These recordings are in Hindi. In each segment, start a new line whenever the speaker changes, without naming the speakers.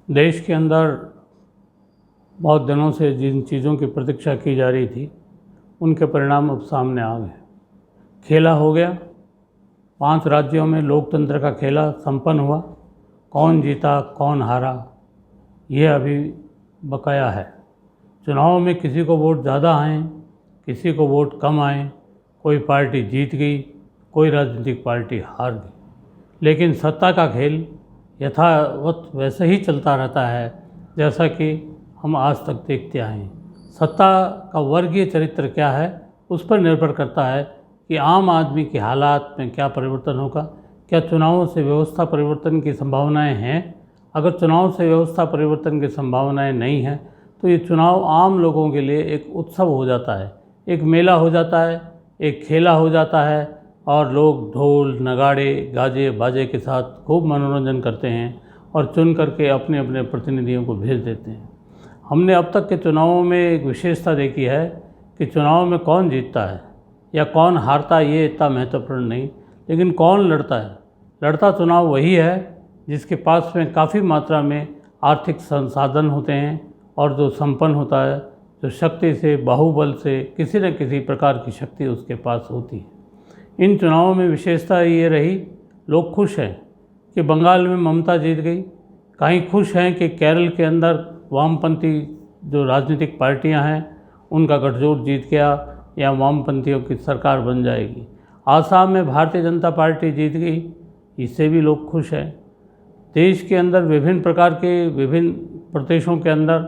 देश के अंदर बहुत दिनों से जिन चीज़ों की प्रतीक्षा की जा रही थी उनके परिणाम अब सामने आ गए। खेला हो गया, 5 राज्यों में लोकतंत्र का खेला संपन्न हुआ। कौन जीता कौन हारा ये अभी बकाया है। चुनाव में किसी को वोट ज़्यादा आए, किसी को वोट कम आए, कोई पार्टी जीत गई, कोई राजनीतिक पार्टी हार गई। लेकिन सत्ता का खेल यथावत वैसे ही चलता रहता है जैसा कि हम आज तक देखते आए हैं। सत्ता का वर्गीय चरित्र क्या है उस पर निर्भर करता है कि आम आदमी के हालात में क्या परिवर्तन होगा। क्या चुनावों से व्यवस्था परिवर्तन की संभावनाएं हैं? अगर चुनाव से व्यवस्था परिवर्तन की संभावनाएं नहीं हैं तो ये चुनाव आम लोगों के लिए एक उत्सव हो जाता है, एक मेला हो जाता है, एक खेला हो जाता है और लोग ढोल नगाड़े गाजे बाजे के साथ खूब मनोरंजन करते हैं और चुन करके अपने अपने प्रतिनिधियों को भेज देते हैं। हमने अब तक के चुनावों में एक विशेषता देखी है कि चुनाव में कौन जीतता है या कौन हारता है ये इतना महत्वपूर्ण नहीं, लेकिन कौन लड़ता है। लड़ता चुनाव वही है जिसके पास में काफ़ी मात्रा में आर्थिक संसाधन होते हैं और जो संपन्न होता है, जो शक्ति से बाहुबल से किसी न किसी प्रकार की शक्ति उसके पास होती है। इन चुनावों में विशेषता ये रही, लोग खुश हैं कि बंगाल में ममता जीत गई, कहीं खुश हैं कि केरल के अंदर वामपंथी जो राजनीतिक पार्टियां हैं उनका गठजोड़ जीत गया या वामपंथियों की सरकार बन जाएगी। आसाम में भारतीय जनता पार्टी जीत गई, इससे भी लोग खुश हैं। देश के अंदर विभिन्न प्रकार के विभिन्न प्रदेशों के अंदर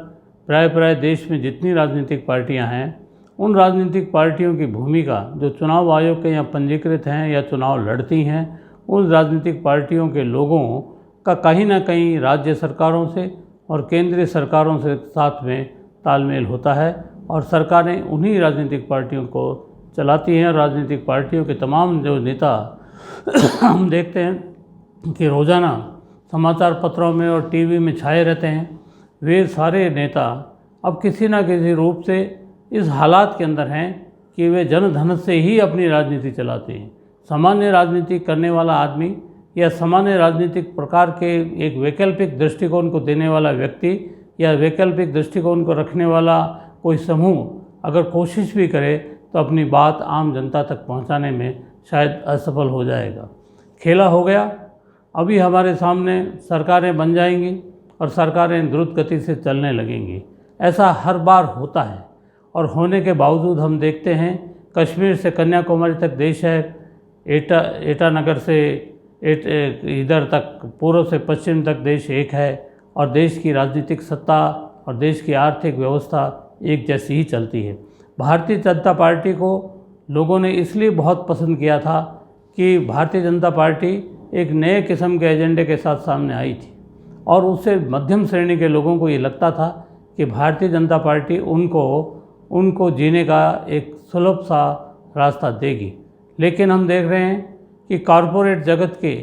प्राय देश में जितनी राजनीतिक पार्टियां हैं उन राजनीतिक पार्टियों की भूमिका जो चुनाव आयोग के यहाँ पंजीकृत हैं या चुनाव लड़ती हैं, उन राजनीतिक पार्टियों के लोगों का कहीं ना कहीं राज्य सरकारों से और केंद्रीय सरकारों से साथ में तालमेल होता है और सरकारें उन्हीं राजनीतिक पार्टियों को चलाती हैं। राजनीतिक पार्टियों के तमाम जो नेता हम देखते हैं कि रोज़ाना समाचार पत्रों में और टीवी में छाए रहते हैं, वे सारे नेता अब किसी न किसी रूप से इस हालात के अंदर हैं कि वे जनधन से ही अपनी राजनीति चलाते हैं। सामान्य राजनीति करने वाला आदमी या सामान्य राजनीतिक प्रकार के एक वैकल्पिक दृष्टिकोण को देने वाला व्यक्ति या वैकल्पिक दृष्टिकोण को रखने वाला कोई समूह अगर कोशिश भी करे तो अपनी बात आम जनता तक पहुंचाने में शायद असफल हो जाएगा। खेला हो गया, अभी हमारे सामने सरकारें बन जाएंगी और सरकारें द्रुत गति से चलने लगेंगी। ऐसा हर बार होता है और होने के बावजूद हम देखते हैं कश्मीर से कन्याकुमारी तक देश है, ईटानगर से इधर तक पूर्व से पश्चिम तक देश एक है और देश की राजनीतिक सत्ता और देश की आर्थिक व्यवस्था एक जैसी ही चलती है। भारतीय जनता पार्टी को लोगों ने इसलिए बहुत पसंद किया था कि भारतीय जनता पार्टी एक नए किस्म के एजेंडे के साथ सामने आई थी और उससे मध्यम श्रेणी के लोगों को ये लगता था कि भारतीय जनता पार्टी उनको जीने का एक सुलभ सा रास्ता देगी। लेकिन हम देख रहे हैं कि कॉरपोरेट जगत के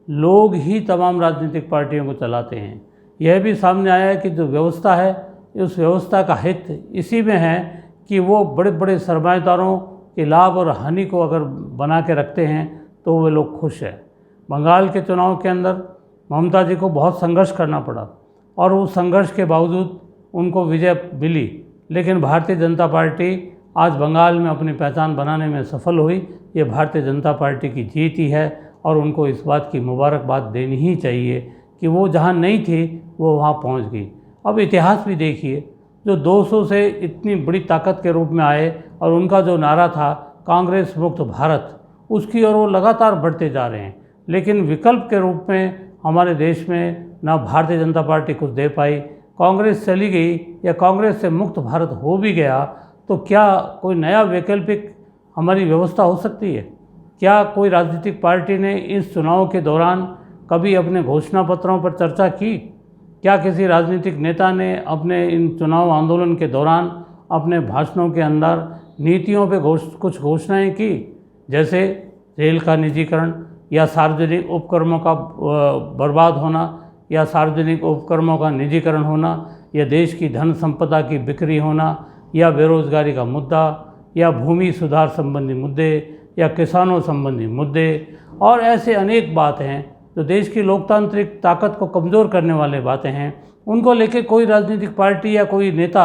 लोग ही तमाम राजनीतिक पार्टियों को चलाते हैं। यह भी सामने आया है कि जो व्यवस्था है उस व्यवस्था का हित इसी में है कि वो बड़े बड़े सरमाएदारों के लाभ और हानि को अगर बना के रखते हैं तो वे लोग खुश हैं। बंगाल के चुनाव के अंदर ममता जी को बहुत संघर्ष करना पड़ा और उस संघर्ष के बावजूद उनको विजय मिली, लेकिन भारतीय जनता पार्टी आज बंगाल में अपनी पहचान बनाने में सफल हुई। ये भारतीय जनता पार्टी की जीत ही है और उनको इस बात की मुबारकबाद देनी ही चाहिए कि वो जहाँ नहीं थी वो वहाँ पहुँच गई। अब इतिहास भी देखिए, जो 200 से इतनी बड़ी ताकत के रूप में आए और उनका जो नारा था कांग्रेस मुक्त भारत, उसकी ओर वो लगातार बढ़ते जा रहे हैं। लेकिन विकल्प के रूप में हमारे देश में ना भारतीय जनता पार्टी कुछ दे पाई, कांग्रेस चली गई या कांग्रेस से मुक्त भारत हो भी गया तो क्या कोई नया वैकल्पिक हमारी व्यवस्था हो सकती है? क्या कोई राजनीतिक पार्टी ने इस चुनाव के दौरान कभी अपने घोषणा पत्रों पर चर्चा की? क्या किसी राजनीतिक नेता ने अपने इन चुनाव आंदोलन के दौरान अपने भाषणों के अंदर नीतियों पे कुछ घोषणाएं की, जैसे रेल का निजीकरण या सार्वजनिक उपक्रमों का बर्बाद होना या सार्वजनिक उपक्रमों का निजीकरण होना या देश की धन संपदा की बिक्री होना या बेरोजगारी का मुद्दा या भूमि सुधार संबंधी मुद्दे या किसानों संबंधी मुद्दे और ऐसे अनेक बात हैं जो देश की लोकतांत्रिक ताकत को कमज़ोर करने वाले बातें हैं, उनको लेके कोई राजनीतिक पार्टी या कोई नेता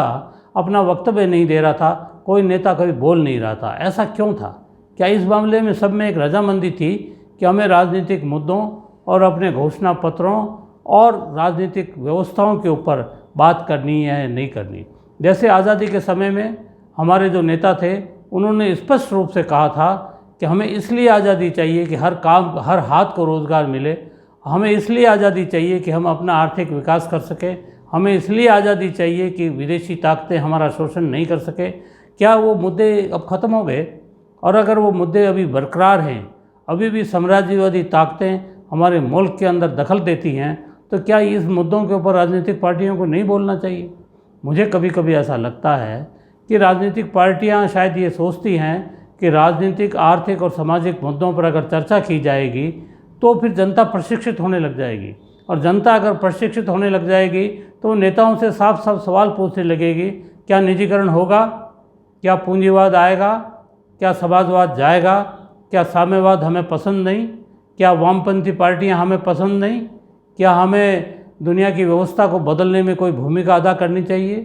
अपना वक्तव्य नहीं दे रहा था, कोई नेता कभी बोल नहीं रहा था। ऐसा क्यों था? क्या इस मामले में सब में एक रजामंदी थी कि हमें राजनीतिक मुद्दों और अपने घोषणा पत्रों और राजनीतिक व्यवस्थाओं के ऊपर बात करनी है या नहीं करनी? जैसे आज़ादी के समय में हमारे जो नेता थे, उन्होंने स्पष्ट रूप से कहा था कि हमें इसलिए आज़ादी चाहिए कि हर हाथ को रोज़गार मिले, हमें इसलिए आज़ादी चाहिए कि हम अपना आर्थिक विकास कर सकें, हमें इसलिए आज़ादी चाहिए कि विदेशी ताकतें हमारा शोषण नहीं कर सके। क्या वो मुद्दे अब ख़त्म हो गए? और अगर वो मुद्दे अभी बरकरार हैं, अभी भी साम्राज्यवादी ताकतें हमारे मुल्क के अंदर दखल देती हैं, तो क्या इस मुद्दों के ऊपर राजनीतिक पार्टियों को नहीं बोलना चाहिए? मुझे कभी कभी ऐसा लगता है कि राजनीतिक पार्टियां शायद ये सोचती हैं कि राजनीतिक, आर्थिक और सामाजिक मुद्दों पर अगर चर्चा की जाएगी तो फिर जनता प्रशिक्षित होने लग जाएगी, और जनता अगर प्रशिक्षित होने लग जाएगी तो नेताओं से साफ साफ सवाल पूछने लगेगी, क्या निजीकरण होगा, क्या पूंजीवाद आएगा, क्या समाजवाद जाएगा, क्या साम्यवाद हमें पसंद नहीं, क्या वामपंथी पार्टियां हमें पसंद नहीं, क्या हमें दुनिया की व्यवस्था को बदलने में कोई भूमिका अदा करनी चाहिए,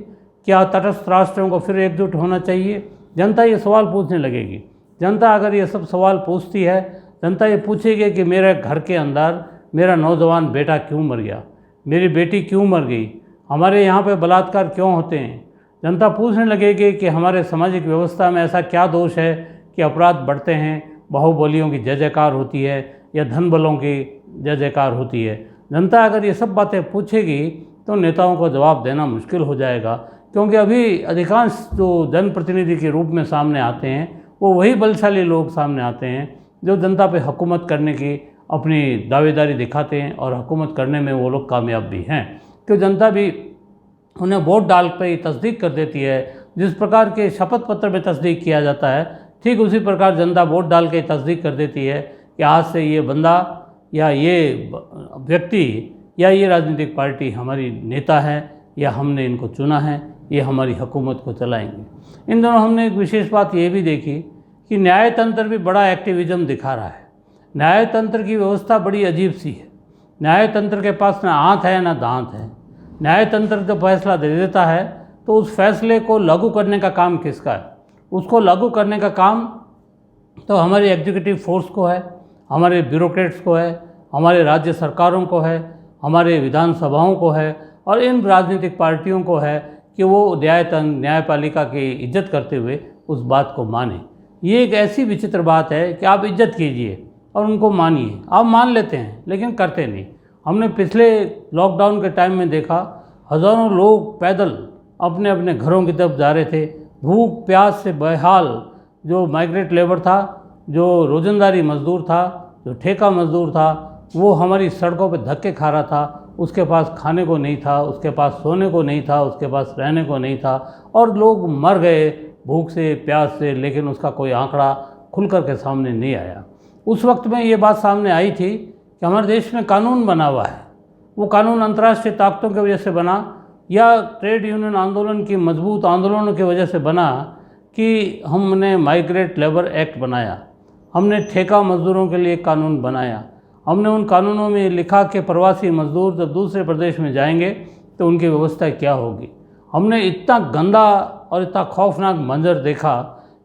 क्या तटस्थ राष्ट्रों को फिर एकजुट होना चाहिए? जनता ये सवाल पूछने लगेगी। जनता अगर ये सब सवाल पूछती है, जनता ये पूछेगी कि मेरे घर के अंदर मेरा नौजवान बेटा क्यों मर गया, मेरी बेटी क्यों मर गई, हमारे यहाँ पे बलात्कार क्यों होते हैं। जनता पूछने लगेगी कि हमारे सामाजिक व्यवस्था में ऐसा क्या दोष है कि अपराध बढ़ते हैं, बाहुबलियों की जय जयकार होती है या धन बलों की जय जयकार होती है। जनता अगर ये सब बातें पूछेगी तो नेताओं को जवाब देना मुश्किल हो जाएगा, क्योंकि अभी अधिकांश जो जनप्रतिनिधि के रूप में सामने आते हैं वो वही बलशाली लोग सामने आते हैं जो जनता पे हुकूमत करने की अपनी दावेदारी दिखाते हैं, और हुकूमत करने में वो लोग कामयाब भी हैं, क्योंकि जनता भी उन्हें वोट डाल पर ही तस्दीक कर देती है। जिस प्रकार के शपथ पत्र में तस्दीक किया जाता है, ठीक उसी प्रकार जनता वोट डाल के तस्दीक कर देती है कि आज से ये बंदा या ये व्यक्ति या ये राजनीतिक पार्टी हमारी नेता है, या हमने इनको चुना है, ये हमारी हुकूमत को चलाएंगे। इन दोनों हमने एक विशेष बात ये भी देखी कि न्यायतंत्र भी बड़ा एक्टिविज़म दिखा रहा है। न्यायतंत्र की व्यवस्था बड़ी अजीब सी है। न्यायतंत्र के पास ना आंत है ना दांत है। न्यायतंत्र जब फैसला दे देता है तो उस फैसले को लागू करने का काम किसका है? उसको लागू करने का काम तो हमारे एग्जीक्यूटिव फोर्स को है, हमारे ब्यूरोक्रेट्स को है, हमारे राज्य सरकारों को है, हमारे विधानसभाओं को है, और इन राजनीतिक पार्टियों को है कि वो न्यायपालिका की इज्जत करते हुए उस बात को माने। ये एक ऐसी विचित्र बात है कि आप इज्जत कीजिए और उनको मानिए। आप मान लेते हैं लेकिन करते नहीं। हमने पिछले लॉकडाउन के टाइम में देखा, हज़ारों लोग पैदल अपने अपने घरों की तरफ जा रहे थे, भूख प्यास से बेहाल। जो माइग्रेट लेबर था, जो रोजंदारी मजदूर था, जो ठेका मजदूर था, वो हमारी सड़कों पे धक्के खा रहा था। उसके पास खाने को नहीं था, उसके पास सोने को नहीं था, उसके पास रहने को नहीं था, और लोग मर गए भूख से प्यास से, लेकिन उसका कोई आंकड़ा खुल कर के सामने नहीं आया। उस वक्त में ये बात सामने आई थी कि हमारे देश में कानून बना हुआ है। वो कानून अंतर्राष्ट्रीय ताकतों की वजह से बना या ट्रेड यूनियन आंदोलन की मजबूत आंदोलनों की वजह से बना कि हमने माइग्रेट लेबर एक्ट बनाया, हमने ठेका मजदूरों के लिए कानून बनाया। हमने उन कानूनों में लिखा कि प्रवासी मजदूर जब दूसरे प्रदेश में जाएंगे तो उनकी व्यवस्था क्या होगी। हमने इतना गंदा और इतना खौफनाक मंजर देखा,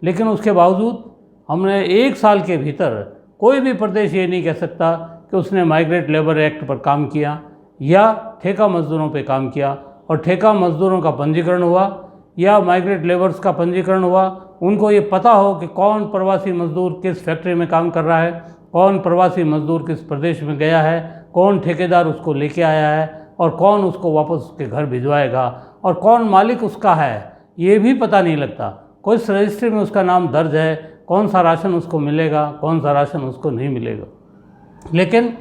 लेकिन उसके बावजूद हमने 1 साल के भीतर कोई भी प्रदेश ये नहीं कह सकता कि उसने माइग्रेट लेबर एक्ट पर काम किया या ठेका मजदूरों पे काम किया। और ठेका मजदूरों का पंजीकरण हुआ या माइग्रेट लेबर्स का पंजीकरण हुआ, उनको ये पता हो कि कौन प्रवासी मजदूर किस फैक्ट्री में काम कर रहा है, कौन प्रवासी मजदूर किस प्रदेश में गया है, कौन ठेकेदार उसको लेके आया है, और कौन उसको वापस उसके घर भिजवाएगा, और कौन मालिक उसका है, ये भी पता नहीं लगता। कोई रजिस्ट्री में उसका नाम दर्ज है, कौन सा राशन उसको मिलेगा, कौन सा राशन उसको नहीं मिलेगा। लेकिन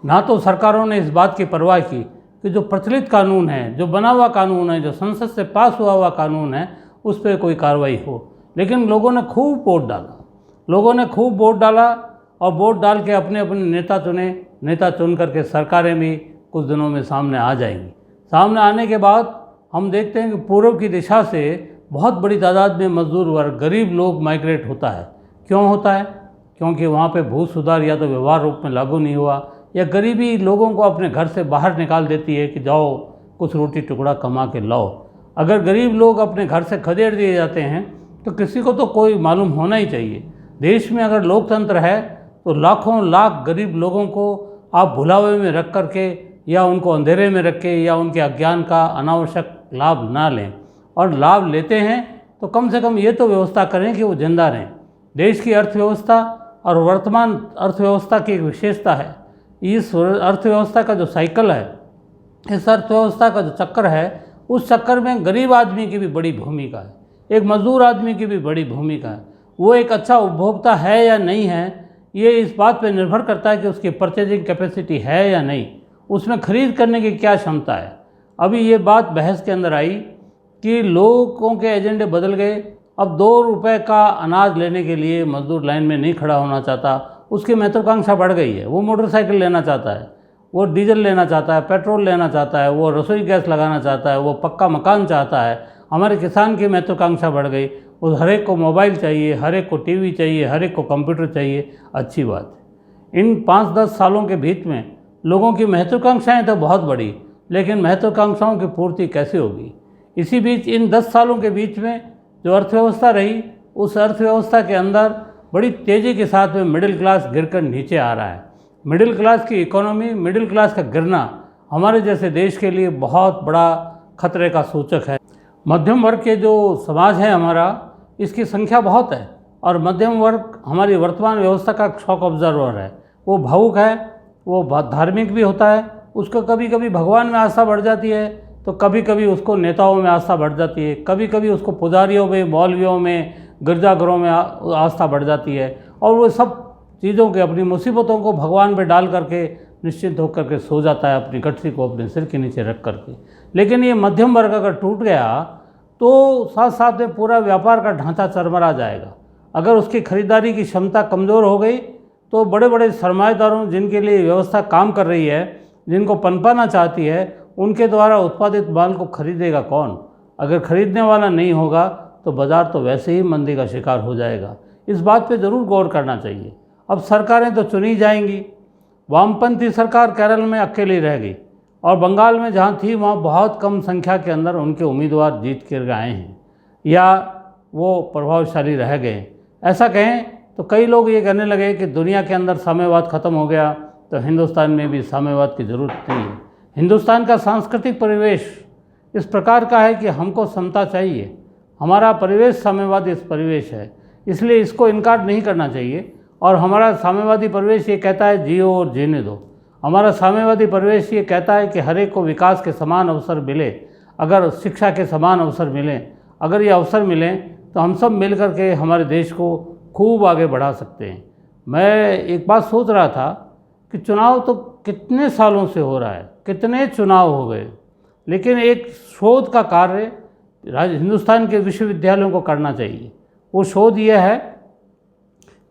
ना तो सरकारों ने इस बात की परवाह की कि जो प्रचलित कानून है, जो बना हुआ कानून है, जो संसद से पास हुआ कानून है, उस पर कोई कार्रवाई हो। लेकिन लोगों ने खूब वोट डाला, लोगों ने खूब वोट डाला, और वोट डाल के अपने अपने नेता चुने। नेता चुन करके सरकारें भी कुछ दिनों में सामने आ जाएंगी। सामने आने के बाद हम देखते हैं कि पूर्व की दिशा से बहुत बड़ी तादाद में मजदूर वर्ग, गरीब लोग माइग्रेट होता है। क्यों होता है? क्योंकि वहाँ पे भू सुधार या तो व्यवहार रूप में लागू नहीं हुआ, या गरीबी लोगों को अपने घर से बाहर निकाल देती है कि जाओ कुछ रोटी टुकड़ा कमा के लाओ। अगर गरीब लोग अपने घर से खदेड़ दिए जाते हैं तो किसी को तो कोई मालूम होना ही चाहिए। देश में अगर लोकतंत्र है तो लाखों लाख गरीब लोगों को आप भुलावे में रख करके या उनको अंधेरे में रख के या उनके अज्ञान का अनावश्यक लाभ ना लें, और लाभ लेते हैं तो कम से कम ये तो व्यवस्था करें कि वो जिंदा रहें। देश की अर्थव्यवस्था और वर्तमान अर्थव्यवस्था की एक विशेषता है, इस अर्थव्यवस्था का जो साइकिल है, इस अर्थव्यवस्था का जो चक्कर है, उस चक्कर में गरीब आदमी की भी बड़ी भूमिका है, एक मजदूर आदमी की भी बड़ी भूमिका है। वो एक अच्छा उपभोक्ता है या नहीं है, ये इस बात पर निर्भर करता है कि उसकी परचेजिंग कैपेसिटी है या नहीं, उसमें खरीद करने की क्या क्षमता है। अभी ये बात बहस के अंदर आई कि लोगों के एजेंडे बदल गए। अब 2 रुपए का अनाज लेने के लिए मजदूर लाइन में नहीं खड़ा होना चाहता, उसकी महत्वाकांक्षा बढ़ गई है। वो मोटरसाइकिल लेना चाहता है, वो डीजल लेना चाहता है, पेट्रोल लेना चाहता है, वो रसोई गैस लगाना चाहता है, वो पक्का मकान चाहता है। हमारे किसान की महत्वाकांक्षा बढ़ गई, उस हर एक को मोबाइल चाहिए, हर एक को टीवी चाहिए, हर एक को कंप्यूटर चाहिए। अच्छी बात है। इन 5-10 सालों के बीच में लोगों की महत्वाकांक्षाएँ तो बहुत बढ़ी, लेकिन महत्वाकांक्षाओं की पूर्ति कैसे होगी। इसी बीच इन 10 सालों के बीच में जो अर्थव्यवस्था रही, उस अर्थव्यवस्था के अंदर बड़ी तेज़ी के साथ में मिडिल क्लास गिरकर नीचे आ रहा है। मिडिल क्लास की इकोनॉमी, मिडिल क्लास का गिरना हमारे जैसे देश के लिए बहुत बड़ा खतरे का सूचक है। मध्यम वर्ग के जो समाज है हमारा, इसकी संख्या बहुत है, और मध्यम वर्ग हमारी वर्तमान व्यवस्था का शॉक ऑब्जर्वर है। वो भावुक है, वो धार्मिक भी होता है, उसको कभी कभी भगवान में आस्था बढ़ जाती है, तो कभी कभी उसको नेताओं में आस्था बढ़ जाती है, कभी कभी उसको पुजारियों में, मौलवियों में, गिरजाघरों में आस्था बढ़ जाती है, और वो सब चीज़ों के, अपनी मुसीबतों को भगवान पे डाल करके निश्चिंत होकर के सो जाता है, अपनी गठरी को अपने सिर के नीचे रख करके। लेकिन ये मध्यम वर्ग अगर टूट गया तो साथ साथ में पूरा व्यापार का ढांचा चरमरा जाएगा। अगर उसकी खरीदारी की क्षमता कमज़ोर हो गई तो बड़े बड़े सरमाएदारों, जिनके लिए व्यवस्था काम कर रही है, जिनको पनपाना चाहती है, उनके द्वारा उत्पादित माल को खरीदेगा कौन। अगर खरीदने वाला नहीं होगा तो बाज़ार तो वैसे ही मंदी का शिकार हो जाएगा। इस बात पे ज़रूर गौर करना चाहिए। अब सरकारें तो चुनी जाएंगी। वामपंथी सरकार केरल में अकेली रह गई, और बंगाल में जहाँ थी वहाँ बहुत कम संख्या के अंदर उनके उम्मीदवार जीत कर आए हैं, या वो प्रभावशाली रह गए। ऐसा कहें तो कई लोग ये कहने लगे कि दुनिया के अंदर साम्यवाद ख़त्म हो गया तो हिंदुस्तान में भी साम्यवाद की ज़रूरत नहीं है। हिंदुस्तान का सांस्कृतिक परिवेश इस प्रकार का है कि हमको समता चाहिए। हमारा परिवेश साम्यवादी परिवेश है, इसलिए इसको इनकार नहीं करना चाहिए। और हमारा साम्यवादी परिवेश ये कहता है जियो और जीने दो। हमारा साम्यवादी परिवेश ये कहता है कि हर एक को विकास के समान अवसर मिले। अगर शिक्षा के समान अवसर मिलें, अगर ये अवसर मिलें तो हम सब मिल कर के हमारे देश को खूब आगे बढ़ा सकते हैं। मैं एक बात सोच रहा था कि चुनाव तो कितने सालों से हो रहा है, कितने चुनाव हो गए, लेकिन एक शोध का कार्य हिंदुस्तान के विश्वविद्यालयों को करना चाहिए। वो शोध ये है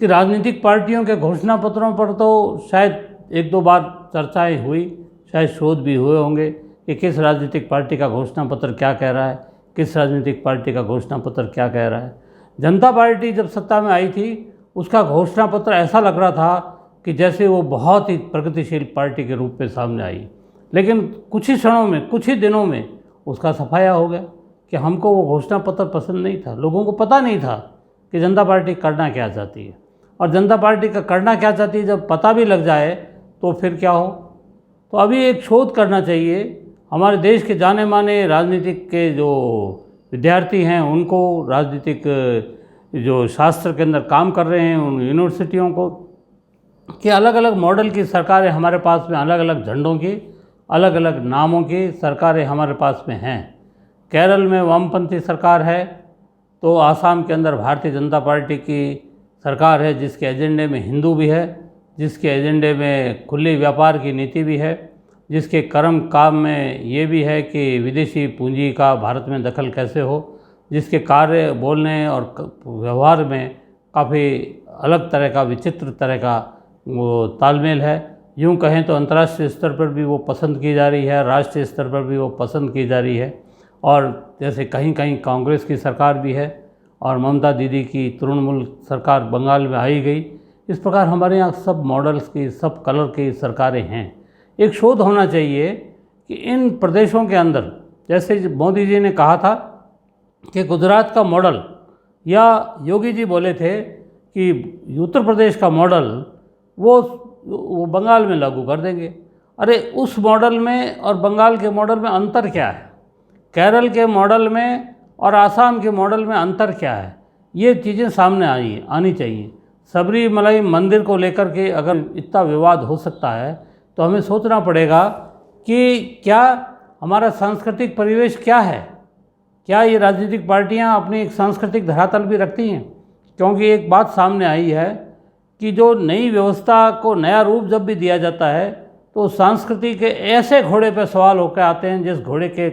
कि राजनीतिक पार्टियों के घोषणा पत्रों पर तो शायद 1-2 बार चर्चाएं हुई, शायद शोध भी हुए होंगे कि किस राजनीतिक पार्टी का घोषणा पत्र क्या कह रहा है, किस राजनीतिक पार्टी का घोषणा पत्र क्या कह रहा है। जनता पार्टी जब सत्ता में आई थी, उसका घोषणा पत्र ऐसा लग रहा था कि जैसे वो बहुत ही प्रगतिशील पार्टी के रूप में सामने आई, लेकिन कुछ ही क्षणों में, कुछ ही दिनों में उसका सफाया हो गया कि हमको वो घोषणा पत्र पसंद नहीं था। लोगों को पता नहीं था कि जनता पार्टी करना क्या चाहती है, और जनता पार्टी का करना क्या चाहती है जब पता भी लग जाए तो फिर क्या हो। तो अभी एक शोध करना चाहिए। हमारे देश के जाने माने राजनीतिक के जो विद्यार्थी हैं, उनको, राजनीतिक जो शास्त्र के अंदर काम कर रहे हैं उन यूनिवर्सिटियों को, कि अलग अलग मॉडल की सरकारें हमारे पास में, अलग अलग झंडों की, अलग अलग नामों की सरकारें हमारे पास में हैं। केरल में वामपंथी सरकार है, तो आसाम के अंदर भारतीय जनता पार्टी की सरकार है, जिसके एजेंडे में हिंदू भी है, जिसके एजेंडे में खुले व्यापार की नीति भी है, जिसके कर्म काम में ये भी है कि विदेशी पूंजी का भारत में दखल कैसे हो, जिसके कार्य, बोलने और व्यवहार में काफ़ी अलग तरह का, विचित्र तरह का वो तालमेल है। यूँ कहें तो अंतर्राष्ट्रीय स्तर पर भी वो पसंद की जा रही है, राष्ट्रीय स्तर पर भी वो पसंद की जा रही है। और जैसे कहीं कहीं कांग्रेस की सरकार भी है, और ममता दीदी की तृणमूल सरकार बंगाल में आई गई। इस प्रकार हमारे यहाँ सब मॉडल्स की, सब कलर की सरकारें हैं। एक शोध होना चाहिए कि इन प्रदेशों के अंदर, जैसे मोदी जी ने कहा था कि गुजरात का मॉडल, या योगी जी बोले थे कि उत्तर प्रदेश का मॉडल वो बंगाल में लागू कर देंगे। अरे उस मॉडल में और बंगाल के मॉडल में अंतर क्या है? केरल के मॉडल में और आसाम के मॉडल में अंतर क्या है? ये चीज़ें सामने आनी चाहिए। सबरीमलाई मंदिर को लेकर के अगर इतना विवाद हो सकता है तो हमें सोचना पड़ेगा कि क्या हमारा सांस्कृतिक परिवेश क्या है? क्या ये राजनीतिक पार्टियां अपनी एक सांस्कृतिक धरातल भी रखती हैं? क्योंकि एक बात सामने आई है कि जो नई व्यवस्था को नया रूप जब भी दिया जाता है तो संस्कृति के ऐसे घोड़े पर सवाल होकर आते हैं जिस घोड़े के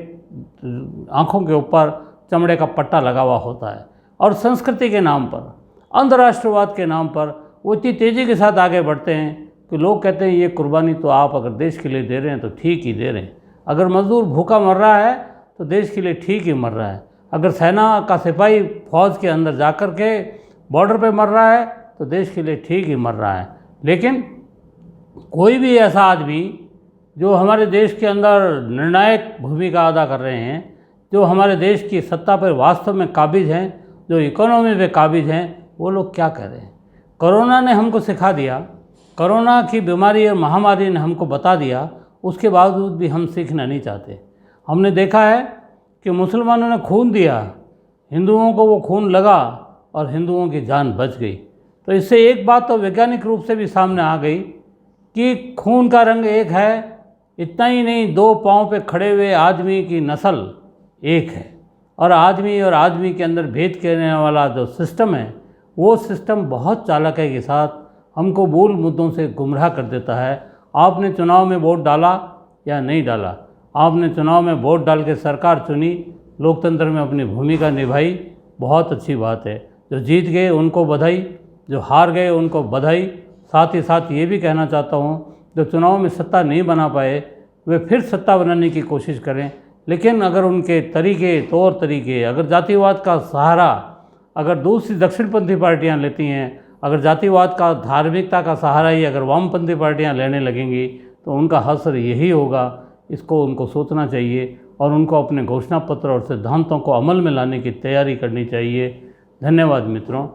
आँखों के ऊपर चमड़े का पट्टा लगा हुआ होता है, और संस्कृति के नाम पर, अंधराष्ट्रवाद के नाम पर वो इतनी तेज़ी के साथ आगे बढ़ते हैं कि लोग कहते हैं ये कुर्बानी तो आप अगर देश के लिए दे रहे हैं तो ठीक ही दे रहे हैं। अगर मजदूर भूखा मर रहा है तो देश के लिए ठीक ही मर रहा है। अगर सेना का सिपाही फौज के अंदर जाकर के बॉर्डर पे मर रहा है तो देश के लिए ठीक ही मर रहा है। लेकिन कोई भी ऐसा आदमी जो हमारे देश के अंदर निर्णायक भूमिका अदा कर रहे हैं, जो हमारे देश की सत्ता पर वास्तव में काबिज हैं, जो इकोनॉमी पे काबिज हैं, वो लोग क्या कह रहे हैं? कोरोना ने हमको सिखा दिया, कोरोना की बीमारी और महामारी ने हमको बता दिया, उसके बावजूद भी हम सीखना नहीं चाहते। हमने देखा है कि मुसलमानों ने खून दिया, हिंदुओं को वो खून लगा और हिंदुओं की जान बच गई। तो इससे एक बात तो वैज्ञानिक रूप से भी सामने आ गई कि खून का रंग एक है। इतना ही नहीं, दो पाँव पे खड़े हुए आदमी की नस्ल एक है, और आदमी के अंदर भेद करने वाला जो सिस्टम है वो सिस्टम बहुत चालाकी के साथ हमको मूल मुद्दों से गुमराह कर देता है। आपने चुनाव में वोट डाला या नहीं डाला, आपने चुनाव में वोट डाल के सरकार चुनी, लोकतंत्र में अपनी भूमिका निभाई, बहुत अच्छी बात है। जो जीत गए उनको बधाई, जो हार गए उनको बधाई। साथ ही साथ ये भी कहना चाहता हूँ, जो चुनाव में सत्ता नहीं बना पाए वे फिर सत्ता बनाने की कोशिश करें, लेकिन अगर उनके तौर तरीके अगर जातिवाद का सहारा अगर दूसरी दक्षिणपंथी पार्टियां लेती हैं, अगर जातिवाद का, धार्मिकता का सहारा ही अगर वामपंथी पार्टियां लेने लगेंगी तो उनका हश्र यही होगा। इसको उनको सोचना चाहिए और उनको अपने घोषणा पत्र और सिद्धांतों को अमल में लाने की तैयारी करनी चाहिए। धन्यवाद मित्रों।